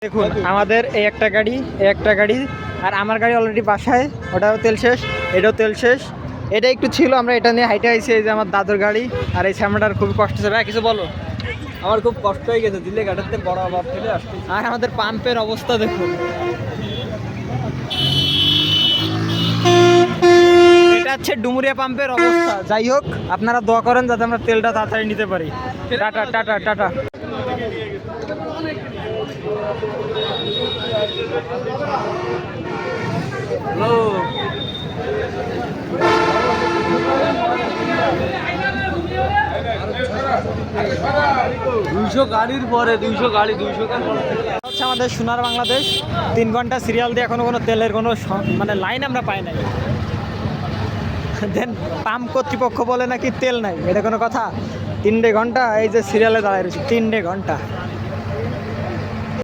দেখুন আমাদের এই একটা গাড়ি আর আমার গাড়ি অলরেডি বাসায়, ওটাও তেল শেষ, এটাও তেল শেষ। এটা একটু ছিল, আমরা এটা নিয়ে হাইটে আইছি। এই যে আমার দাদুর গাড়ি, আর এই সামনেটার খুবই কষ্ট হচ্ছে। ভাই কিছু বলো। আমার খুব কষ্ট হয়ে গেছে, দিলে গাড়িতে বড় অভাব ফেলে আসছে। আর আমাদের পাম্পের অবস্থা দেখুন, এটা হচ্ছে ডুমুরিয়া পাম্পের অবস্থা। যাই হোক, আপনারা দোয়া করেন যাতে আমরা তেলটা তাড়াতাড়ি নিতে পারি। Tata tata tata. দুইশো গাড়ির পরে 200 গাড়ি হচ্ছে আমাদের সোনার বাংলাদেশ। 3 ঘন্টা সিরিয়াল দিয়ে এখনো কোনো তেলের কোনো মানে লাইন আমরা পাই নাই। দেন পাম্প কর্তৃপক্ষ বলে নাকি তেল নাই, এটা কোনো কথা? 3 ঘন্টা এই যে সিরিয়ালে দাঁড়ায় রয়েছে, 3 ঘন্টা।